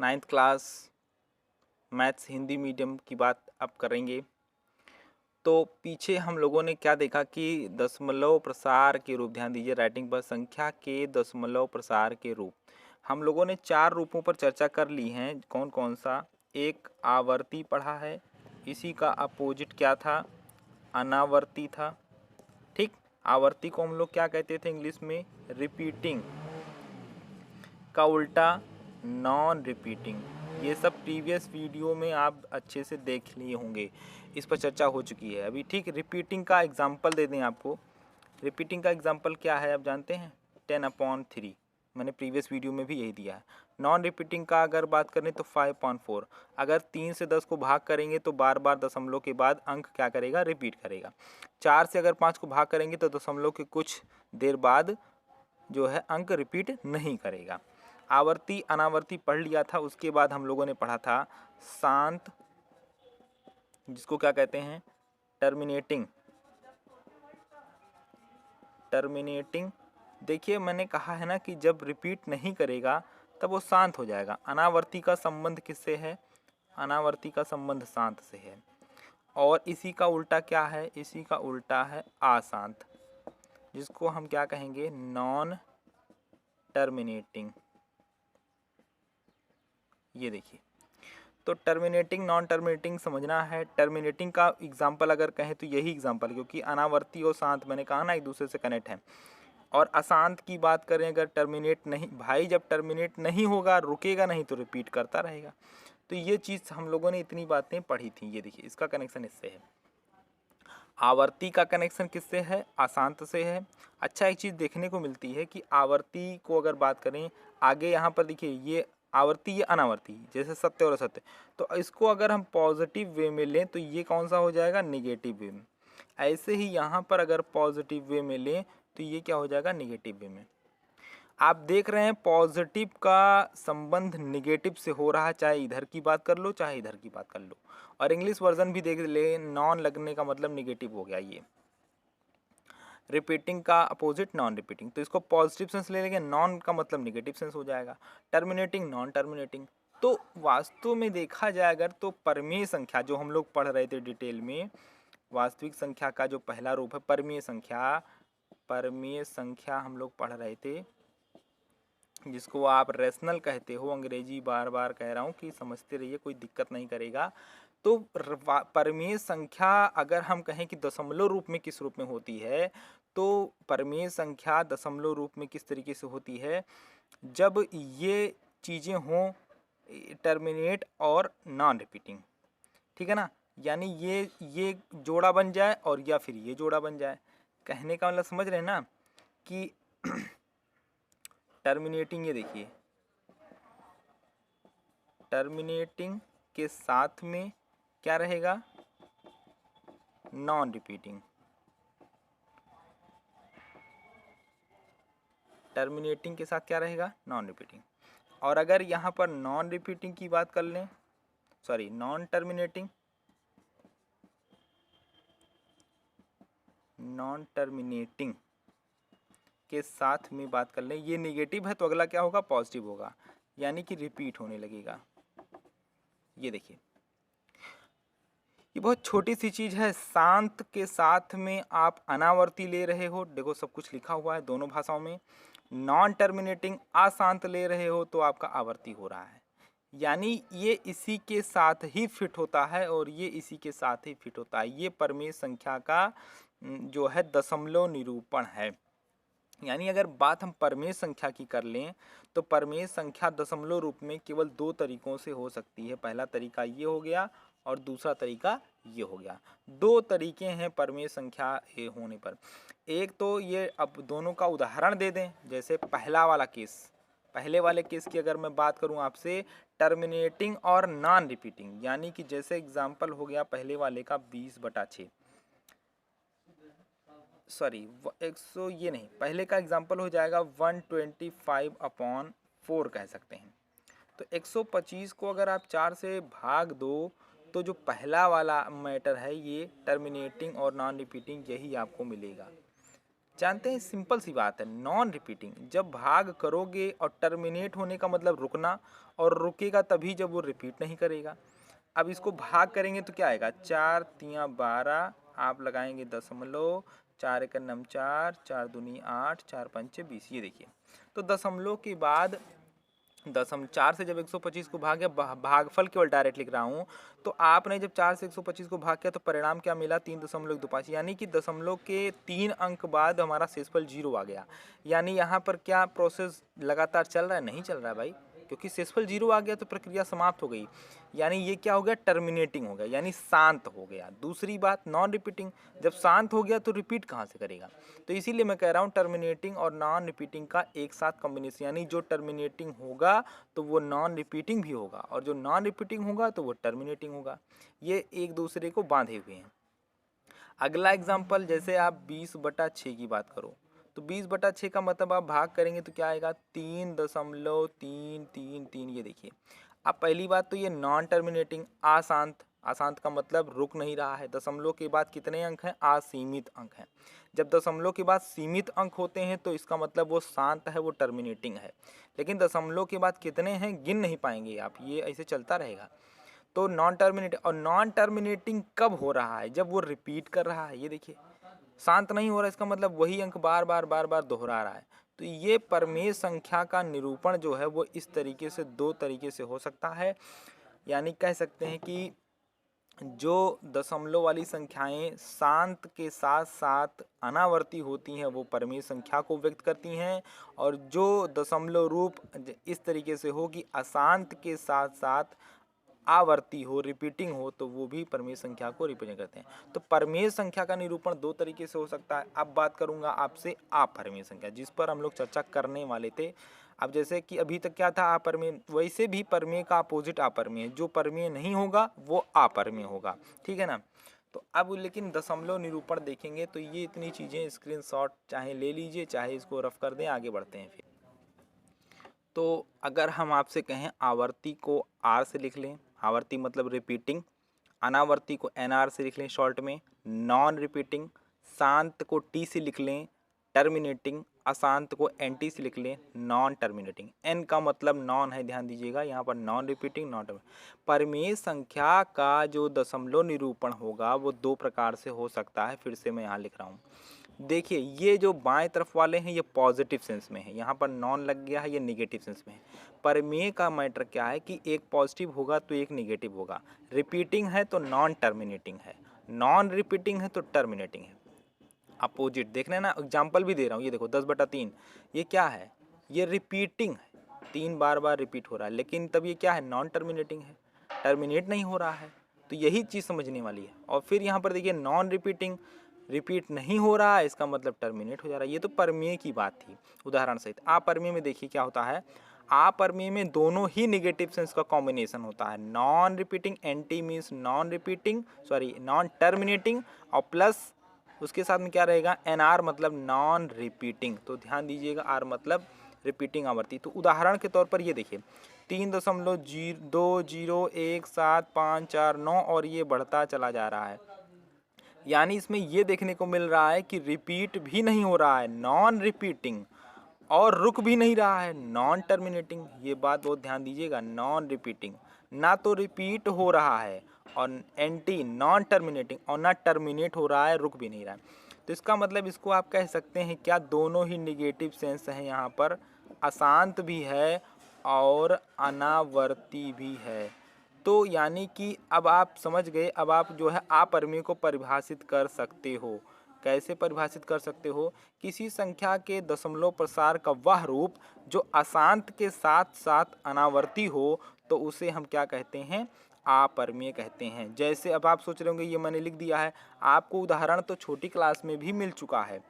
9th class maths Hindi medium की बात अब करेंगे। तो पीछे हम लोगों ने क्या देखा कि दशमलव प्रसार के रूप, ध्यान दीजिए राइटिंग पर, संख्या के दशमलव प्रसार के रूप। हम लोगों ने 4 रूपों पर चर्चा कर ली हैं। कौन कौन सा? एक आवर्ती पढ़ा है, इसी का अपोजिट क्या था? अनावर्ती था। ठीक, आवर्ती को हम लोग क्या कहते थे इंग्लिश में? रिपीटिंग। का उल्टा नॉन रिपीटिंग। ये सब प्रीवियस वीडियो में आप अच्छे से देख लिए होंगे, इस पर चर्चा हो चुकी है अभी। ठीक, रिपीटिंग का एग्जाम्पल दे दें आपको। रिपीटिंग का एग्जाम्पल क्या है आप जानते हैं? 10/3, मैंने प्रीवियस वीडियो में भी यही दिया है। नॉन रिपीटिंग का अगर बात करें तो 5/4। अगर 3 से 10 को भाग करेंगे तो बार बार दशमलव के बाद अंक क्या करेगा? रिपीट करेगा। 4 से अगर 5 को भाग करेंगे तो दशमलव के कुछ देर बाद जो है अंक रिपीट नहीं करेगा। आवर्ती अनावर्ती पढ़ लिया था। उसके बाद हम लोगों ने पढ़ा था शांत, जिसको क्या कहते हैं? टर्मिनेटिंग। टर्मिनेटिंग, देखिए मैंने कहा है ना कि जब रिपीट नहीं करेगा तब वो शांत हो जाएगा। अनावर्ती का संबंध किससे है? अनावर्ती का संबंध शांत से है। और इसी का उल्टा क्या है? इसी का उल्टा है अशांत, जिसको हम क्या कहेंगे? Non terminating. ये देखिए, तो टर्मिनेटिंग नॉन टर्मिनेटिंग समझना है। टर्मिनेटिंग का एग्जाम्पल अगर कहें तो यही एग्जाम्पल, क्योंकि अनावर्ती और शांत मैंने कहा ना एक दूसरे से कनेक्ट है। और अशांत की बात करें अगर, टर्मिनेट नहीं भाई, जब टर्मिनेट नहीं होगा, रुकेगा नहीं तो रिपीट करता रहेगा। तो ये चीज़ हम लोगों ने इतनी बातें पढ़ी थी। ये देखिए, इसका कनेक्शन इससे है। आवर्ती का कनेक्शन किससे है? अशांत से है। अच्छा, एक चीज़ देखने को मिलती है कि आवर्ती को अगर बात करें, आगे यहाँ पर देखिए ये आवर्ती, ये अनावर्ती, जैसे सत्य और असत्य। तो इसको अगर हम पॉजिटिव वे में लें तो ये कौन सा हो जाएगा? निगेटिव वे में। ऐसे ही यहाँ पर अगर पॉजिटिव वे में लें तो ये क्या हो जाएगा? निगेटिव वे में। आप देख रहे हैं पॉजिटिव का संबंध निगेटिव से हो रहा है, चाहे इधर की बात कर लो चाहे इधर की बात कर लो। और इंग्लिश वर्जन भी देख ले, नॉन लगने का मतलब निगेटिव हो गया। ये रिपीटिंग का अपोजिट नॉन रिपीटिंग, तो इसको पॉजिटिव सेंस ले लेंगे, नॉन का मतलब निगेटिव सेंस हो जाएगा। Terminating non terminating. तो वास्तव में देखा जाए अगर, तो परमेय संख्या जो हम लोग पढ़ रहे थे डिटेल में, वास्तविक संख्या का जो पहला रूप है परमेय संख्या, परमेय संख्या हम लोग पढ़ रहे थे, जिसको आप रेशनल कहते हो। अंग्रेजी बार बार कह रहा हूँ कि समझते रहिए, कोई दिक्कत नहीं करेगा। तो परमेय संख्या अगर हम कहें कि दशमलव रूप में किस रूप में होती है, तो परमेय संख्या दशमलव रूप में किस तरीके से होती है? जब ये चीज़ें हों, टर्मिनेट और नॉन रिपीटिंग, ठीक है ना, यानी ये जोड़ा बन जाए और या फिर ये जोड़ा बन जाए। कहने का मतलब समझ रहे हैं ना कि टर्मिनेटिंग, ये देखिए टर्मिनेटिंग के साथ में क्या रहेगा? Non repeating. टर्मिनेटिंग के साथ क्या रहेगा? Non repeating. और अगर यहाँ पर नॉन रिपीटिंग की बात कर लें, sorry non terminating, non terminating के साथ में बात कर लें, ये निगेटिव है तो अगला क्या होगा? पॉजिटिव होगा, यानी कि रिपीट होने लगेगा। ये देखिए, ये बहुत छोटी सी चीज़ है। शांत के साथ में आप अनावर्ती ले रहे हो, देखो सब कुछ लिखा हुआ है दोनों भाषाओं में। नॉन टर्मिनेटिंग अशांत ले रहे हो तो आपका आवर्ती हो रहा है, यानी ये इसी के साथ ही फिट होता है और ये इसी के साथ ही फिट होता है। ये परमेय संख्या का जो है दशमलव निरूपण है। यानी अगर बात हम परमेय संख्या की कर लें तो परमेय संख्या दशमलव रूप में केवल 2 तरीकों से हो सकती है। पहला तरीका ये हो गया और दूसरा तरीका ये हो गया। 2 तरीके हैं परमेय संख्या होने पर। एक तो ये, अब दोनों का उदाहरण दे दें, जैसे पहला वाला केस, पहले वाले केस की अगर मैं बात करूं आपसे, टर्मिनेटिंग और नॉन रिपीटिंग, यानी कि जैसे एग्जाम्पल हो गया पहले वाले का 20/6, सॉरी 100, ये नहीं, पहले का एग्जाम्पल हो जाएगा 125/4 कह सकते हैं। तो 125 को अगर आप 4 से भाग दो तो जो पहला वाला मैटर है ये टर्मिनेटिंग और नॉन रिपीटिंग, यही आपको मिलेगा। जानते हैं, सिंपल सी बात है, नॉन रिपीटिंग। जब भाग करोगे और टर्मिनेट होने का मतलब रुकना, और रुकेगा तभी जब वो रिपीट नहीं करेगा। अब इसको भाग करेंगे तो क्या आएगा, 4 तिया 12, आप लगाएंगे दशमलव, 4 एक नम 4, 4 दूनी 8, 4 पंचे 20। ये देखिए, तो दशमलव के बाद दशम 4 से जब 125 को भाग गया, भागफल केवल डायरेक्ट लिख रहा हूँ, तो आपने जब 4 से 125 को भाग किया तो परिणाम क्या मिला, 3.25, यानी कि दशमलव के 3 अंक बाद हमारा शेषफल 0 आ गया। यानी यहाँ पर क्या प्रोसेस लगातार चल रहा है, नहीं चल रहा है भाई, क्योंकि शेषफल 0 आ गया तो प्रक्रिया समाप्त हो गई। यानी ये क्या हो गया, टर्मिनेटिंग हो गया, यानी शांत हो गया। दूसरी बात, नॉन रिपीटिंग, जब शांत हो गया तो रिपीट कहाँ से करेगा। तो इसीलिए मैं कह रहा हूँ टर्मिनेटिंग और नॉन रिपीटिंग का एक साथ कॉम्बिनेशन, यानी जो टर्मिनेटिंग होगा तो वो नॉन रिपीटिंग भी होगा, और जो नॉन रिपीटिंग होगा तो वो टर्मिनेटिंग होगा। ये एक दूसरे को बांधे हुए हैं। अगला एग्जाम्पल, जैसे आप 20/6 की बात करो, तो 20/6 का मतलब आप भाग करेंगे तो क्या आएगा, 3.333। ये देखिए, अब पहली बात तो ये नॉन टर्मिनेटिंग, अशांत। अशांत का मतलब रुक नहीं रहा है। दशमलव के बाद कितने अंक हैं, असीमित अंक हैं। जब दशमलव के बाद सीमित अंक होते हैं तो इसका मतलब वो शांत है, वो टर्मिनेटिंग है। लेकिन दशमलव के बाद कितने हैं गिन नहीं पाएंगे आप, ये ऐसे चलता रहेगा। तो नॉन टर्मिनेटिंग, और नॉन टर्मिनेटिंग कब हो रहा है, जब वो रिपीट कर रहा है। ये देखिए, शांत नहीं हो रहा, इसका मतलब वही अंक बार बार बार बार दोहरा रहा है। तो ये परमेय संख्या का निरूपण जो है वो इस तरीके से, दो तरीके से हो सकता है। यानी कह सकते हैं कि जो दशमलव वाली संख्याएं शांत के साथ साथ अनावर्ती होती हैं वो परमेय संख्या को व्यक्त करती हैं, और जो दशमलव रूप इस तरीके से हो कि अशांत के साथ साथ आवर्ती हो, रिपीटिंग हो, तो वो भी परमेय संख्या को रिप्रेजेंट करते हैं। तो परमेय संख्या का निरूपण दो तरीके से हो सकता है। अब बात करूंगा आपसे अपरमेय संख्या, जिस पर हम लोग चर्चा करने वाले थे। अब जैसे कि अभी तक क्या था, अपरमेय, वैसे भी परमेय का अपोजिट अपरमेय, जो परमेय नहीं होगा वो अपरमेय होगा, ठीक है ना। तो अब लेकिन दशमलव निरूपण देखेंगे तो ये इतनी चीज़ें स्क्रीनशॉट चाहे ले लीजिए, चाहे इसको रफ कर दें, आगे बढ़ते हैं फिर। तो अगर हम आपसे कहें आवर्ती को आर से लिख लें, आवर्ती मतलब रिपीटिंग, अनावर्ती को एन आर से लिख लें शॉर्ट में, नॉन रिपीटिंग, शांत को टी से लिख लें, टर्मिनेटिंग, अशांत को एन टी से लिख लें, नॉन टर्मिनेटिंग। एन का मतलब नॉन है, ध्यान दीजिएगा, यहाँ पर नॉन रिपीटिंग, नॉन टर्मिनेटिंग। परमेय संख्या का जो दशमलव निरूपण होगा वो दो प्रकार से हो सकता है। फिर से मैं यहाँ लिख रहा हूँ, देखिए ये जो बाएं तरफ वाले हैं ये पॉजिटिव सेंस में है, यहाँ पर नॉन लग गया है, ये निगेटिव सेंस में है। परमेय का मैटर क्या है कि एक पॉजिटिव होगा तो एक निगेटिव होगा, रिपीटिंग है तो नॉन टर्मिनेटिंग है, नॉन रिपीटिंग है तो टर्मिनेटिंग है। अपोजिट देखना है ना, एग्जाम्पल भी दे रहा हूँ, ये देखो 10/3, ये क्या है, ये रिपीटिंग है, 3 बार बार रिपीट हो रहा है, लेकिन तब ये क्या है, नॉन टर्मिनेटिंग है, टर्मिनेट नहीं हो रहा है। तो यही चीज़ समझने वाली है। और फिर यहाँ पर देखिए नॉन रिपीटिंग, रिपीट नहीं हो रहा है, इसका मतलब टर्मिनेट हो जा रहा है। ये तो परमेय की बात थी उदाहरण सहित। अपरमेय में देखिए क्या होता है, अपरमेय में दोनों ही निगेटिव सेंस का कॉम्बिनेशन होता है। Non repeating, anti means non repeating, sorry non terminating, और प्लस उसके साथ में क्या रहेगा, एन आर मतलब नॉन रिपीटिंग। तो ध्यान दीजिएगा, आर मतलब रिपीटिंग आवर्ती। तो उदाहरण के तौर पर ये देखिए 3.2017549, और ये बढ़ता चला जा रहा है। यानी इसमें ये देखने को मिल रहा है कि रिपीट भी नहीं हो रहा है, नॉन रिपीटिंग, और रुक भी नहीं रहा है, नॉन टर्मिनेटिंग। ये बात बहुत ध्यान दीजिएगा, नॉन रिपीटिंग, ना तो रिपीट हो रहा है, और एंटी नॉन टर्मिनेटिंग, और ना टर्मिनेट हो रहा है, रुक भी नहीं रहा है। तो इसका मतलब इसको आप कह सकते हैं क्या, दोनों ही निगेटिव सेंस हैं यहाँ पर, अशांत भी है और अनावर्ती भी है। तो यानी कि अब आप समझ गए, अब आप जो है अपरमेय को परिभाषित कर सकते हो। कैसे परिभाषित कर सकते हो, किसी संख्या के दशमलव प्रसार का वह रूप जो अशांत के साथ साथ अनावर्ती हो, तो उसे हम क्या कहते हैं, अपरमेय कहते हैं। जैसे अब आप सोच रहे होंगे ये मैंने लिख दिया है, आपको उदाहरण तो छोटी क्लास में भी मिल चुका है।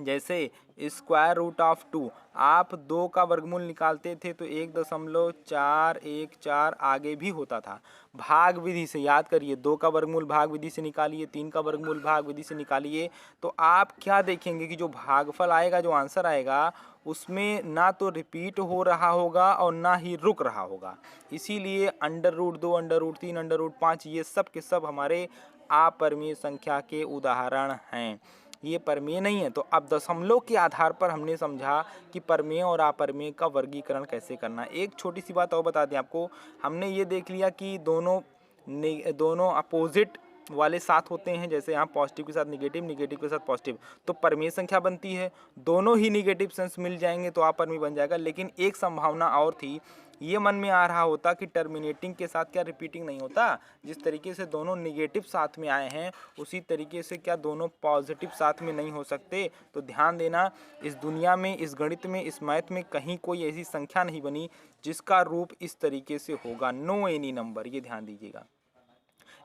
जैसे स्क्वायर रूट ऑफ 2, आप 2 का वर्गमूल निकालते थे तो 1.414 आगे भी होता था। भाग विधि से याद करिए, 2 का वर्गमूल भाग विधि से निकालिए, 3 का वर्गमूल भाग विधि से निकालिए, तो आप क्या देखेंगे कि जो भागफल आएगा, जो आंसर आएगा, उसमें ना तो रिपीट हो रहा होगा और ना ही रुक रहा होगा। इसीलिए √2, √3, √5 ये सब के सब हमारे अपरमेय संख्या के उदाहरण हैं। ये परमेय नहीं है। तो अब दशमलव के आधार पर हमने समझा कि परमेय और अपरमेय का वर्गीकरण कैसे करना है। एक छोटी सी बात और बता दें आपको, हमने ये देख लिया कि दोनों अपोजिट वाले साथ होते हैं, जैसे यहाँ पॉजिटिव के साथ निगेटिव, निगेटिव के साथ पॉजिटिव, तो परमेय संख्या बनती है। दोनों ही निगेटिव सेंस मिल जाएंगे तो अपरमेय बन जाएगा। लेकिन एक संभावना और थी, ये मन में आ रहा होता कि टर्मिनेटिंग के साथ क्या रिपीटिंग नहीं होता। जिस तरीके से दोनों निगेटिव साथ में आए हैं उसी तरीके से क्या दोनों पॉजिटिव साथ में नहीं हो सकते। तो ध्यान देना, इस दुनिया में, इस गणित में, इस मैथ में कहीं कोई ऐसी संख्या नहीं बनी जिसका रूप इस तरीके से होगा। नो एनी नंबर, ये ध्यान दीजिएगा।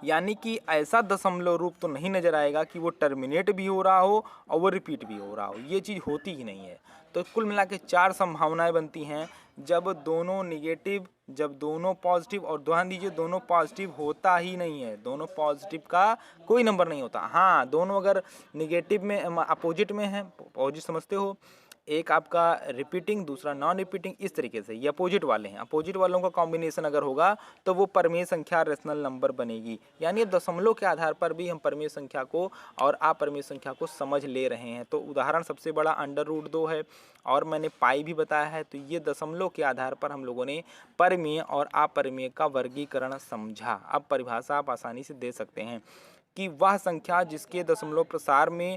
यानी कि ऐसा दशमलव रूप तो नहीं नजर आएगा कि वो टर्मिनेट भी हो रहा हो और वो रिपीट भी हो रहा हो, ये चीज़ होती ही नहीं है। तो कुल मिला के 4 संभावनाएं बनती हैं, जब दोनों निगेटिव, जब दोनों पॉजिटिव, और ध्यान दीजिए दोनों पॉजिटिव होता ही नहीं है, दोनों पॉजिटिव का कोई नंबर नहीं होता। हाँ, दोनों अगर निगेटिव में अपोजिट में है, अपोजिट समझते हो, एक आपका रिपीटिंग, दूसरा नॉन रिपीटिंग, इस तरीके से ये अपोजिट वाले हैं। अपोजिट वालों का कॉम्बिनेशन अगर होगा तो वो परमेय संख्या रेशनल नंबर बनेगी। यानी अब दशमलव के आधार पर भी हम परमेय संख्या को और अपरमेय संख्या को समझ ले रहे हैं। तो उदाहरण सबसे बड़ा √2 है और मैंने पाई भी बताया है। तो ये दशमलव के आधार पर हम लोगों ने परमेय और अपरमेय का वर्गीकरण समझा। अब परिभाषा आप आसानी से दे सकते हैं कि वह संख्या जिसके दशमलव प्रसार में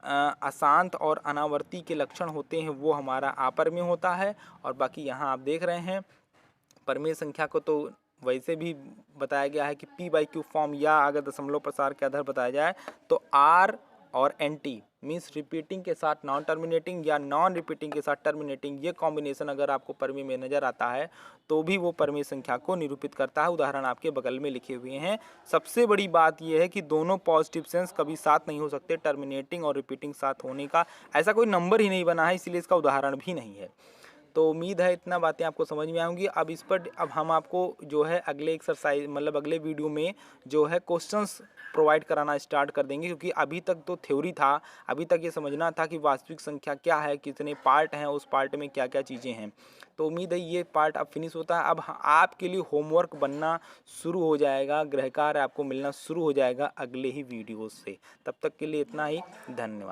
अशांत और अनावर्ती के लक्षण होते हैं वो हमारा अपरमेय होता है। और बाकी यहाँ आप देख रहे हैं परमेय संख्या को तो वैसे भी बताया गया है कि p/q फॉर्म, या अगर दशमलव प्रसार के आधार बताया जाए तो r और NT मीन्स रिपीटिंग के साथ नॉन टर्मिनेटिंग या नॉन रिपीटिंग के साथ टर्मिनेटिंग, ये कॉम्बिनेशन अगर आपको परमेय में नजर आता है तो भी वो परमेय संख्या को निरूपित करता है। उदाहरण आपके बगल में लिखे हुए हैं। सबसे बड़ी बात यह है कि दोनों पॉजिटिव सेंस कभी साथ नहीं हो सकते, टर्मिनेटिंग और रिपीटिंग साथ होने का ऐसा कोई नंबर ही नहीं बना है, इसलिए इसका उदाहरण भी नहीं है। तो उम्मीद है इतना बातें आपको समझ में आएंगी। अब इस पर अब हम आपको जो है अगले एक्सरसाइज मतलब अगले वीडियो में जो है क्वेश्चंस प्रोवाइड कराना स्टार्ट कर देंगे, क्योंकि अभी तक तो थ्योरी था, अभी तक ये समझना था कि वास्तविक संख्या क्या है, कितने पार्ट हैं, उस पार्ट में क्या क्या चीज़ें हैं। तो उम्मीद है ये पार्ट अब फिनिश होता है। अब आपके लिए होमवर्क बनना शुरू हो जाएगा, गृह कार्य आपको मिलना शुरू हो जाएगा अगले ही वीडियो से। तब तक के लिए इतना ही, धन्यवाद।